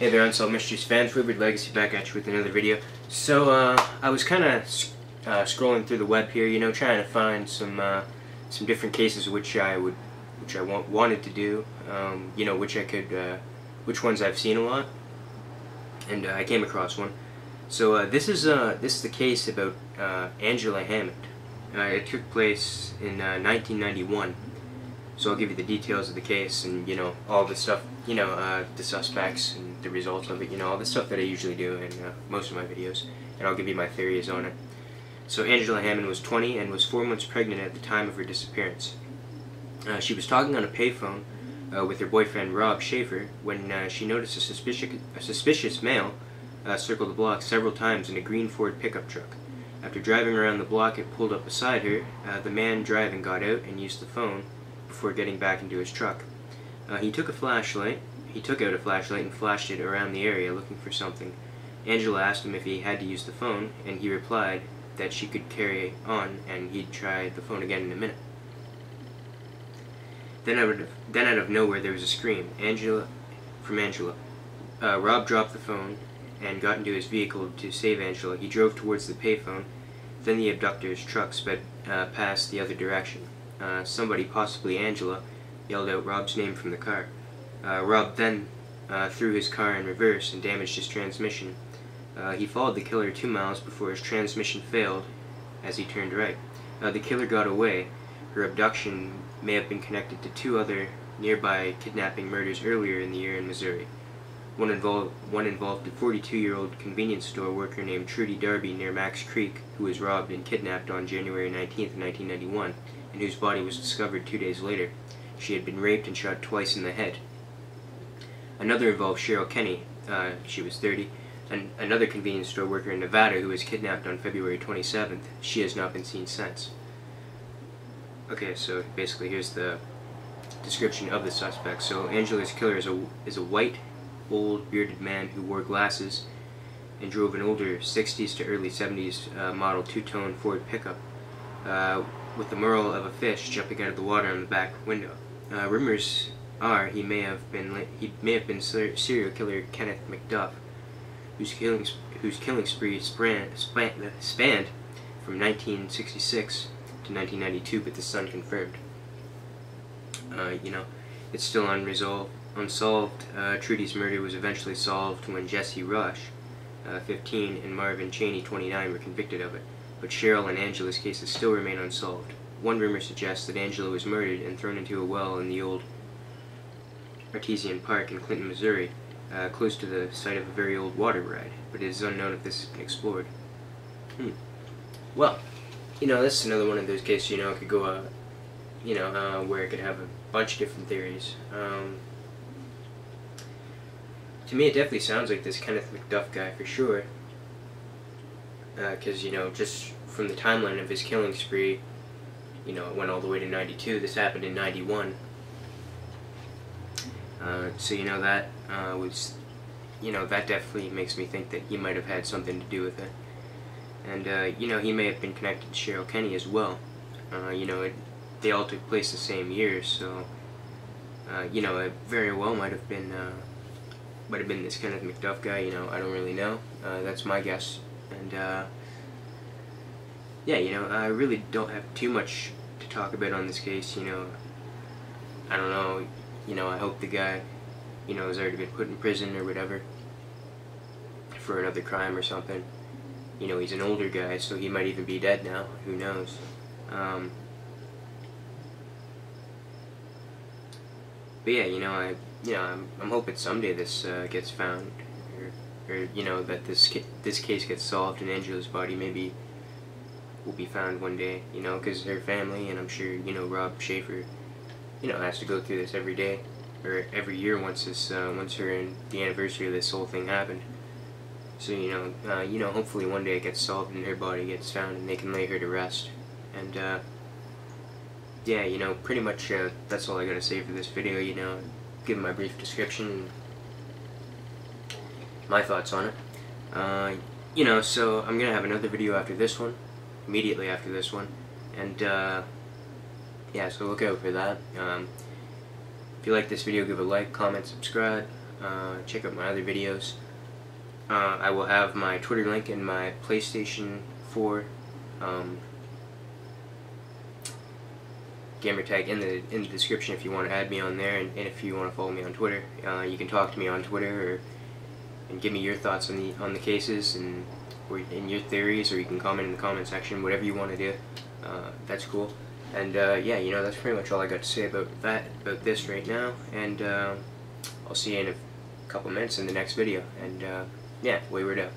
Hey there, Unsolved Mysteries fans, Wayward Legacy back at you with another video. So, I was kind of scrolling through the web here, trying to find some different cases which I wanted to do, which ones I've seen a lot, and I came across one. So, this is the case about Angela Hammond. It took place in 1991. So I'll give you the details of the case and, all the stuff, the suspects and the results of it, all the stuff that I usually do in most of my videos. And I'll give you my theories on it. So Angela Hammond was 20 and was 4 months pregnant at the time of her disappearance. She was talking on a payphone with her boyfriend Rob Schaefer when she noticed a suspicious male circle the block several times in a green Ford pickup truck. After driving around the block, it pulled up beside her. The man driving got out and used the phone before getting back into his truck. He took out a flashlight and flashed it around the area looking for something. Angela asked him if he had to use the phone, and he replied that she could carry on and he'd try the phone again in a minute. Then out of nowhere there was a scream. From Angela. Rob dropped the phone and got into his vehicle to save Angela. He drove towards the payphone. Then the abductor's truck sped past the other direction. Somebody, possibly Angela, yelled out Rob's name from the car. Rob then threw his car in reverse and damaged his transmission. He followed the killer 2 miles before his transmission failed as he turned right. The killer got away. Her abduction may have been connected to 2 other nearby kidnapping murders earlier in the year in Missouri. One involved a 42-year-old convenience store worker named Trudy Darby near Max Creek, who was robbed and kidnapped on January 19, 1991. And whose body was discovered 2 days later. She had been raped and shot twice in the head. Another involved Cheryl Kenny, she was 30, and another convenience store worker in Nevada who was kidnapped on February 27th. She has not been seen since. Okay, so basically here's the description of the suspect. So Angela's killer is a white, old, bearded man who wore glasses and drove an older 60s to early 70s model 2-tone Ford pickup. With the moral of a fish jumping out of the water on the back window. Rumors are he may have been serial killer Kenneth McDuff, whose killing spree spanned from 1966 to 1992, but this is unconfirmed. It's still unsolved. Trudy's murder was eventually solved when Jesse Rush, 15, and Marvin Chaney, 29, were convicted of it. But Cheryl and Angela's cases still remain unsolved. One rumor suggests that Angela was murdered and thrown into a well in the old Artesian Park in Clinton, Missouri, close to the site of a very old water ride, but it is unknown if this has been explored. Well, this is another one of those cases, it could go, where it could have a bunch of different theories. To me, it definitely sounds like this Kenneth McDuff guy for sure. Because, just from the timeline of his killing spree, it went all the way to 92. This happened in 91. So, that was, that definitely makes me think that he might have had something to do with it. And, he may have been connected to Cheryl Kenny as well. They all took place the same year, so, it very well might have been this Kenneth McDuff guy, I don't really know. That's my guess. And, yeah, I really don't have too much to talk about on this case, I don't know, I hope the guy, has already been put in prison or whatever for another crime or something. He's an older guy, so he might even be dead now, who knows. But yeah, I'm hoping someday this gets found, or that this case gets solved and Angela's body maybe will be found one day, because her family, and I'm sure, Rob Schaefer, has to go through this every day, or every year once her and the anniversary of this whole thing happened. So, hopefully one day it gets solved and her body gets found and they can lay her to rest. And, yeah, pretty much, that's all I gotta say for this video, give my brief description and my thoughts on it. So I'm gonna have another video after this one, immediately after this one, and yeah, so look out for that. If you like this video, give a like, comment, subscribe. check out my other videos. I will have my Twitter link and my PlayStation 4 gamertag in the description if you want to add me on there, and if you want to follow me on Twitter. You can talk to me on Twitter and give me your thoughts on the cases and your theories, or you can comment in the comment section, whatever you want to do. That's cool. And yeah, you know, that's pretty much all I got to say about this right now. And I'll see you in a couple minutes in the next video. And yeah, Wayward out.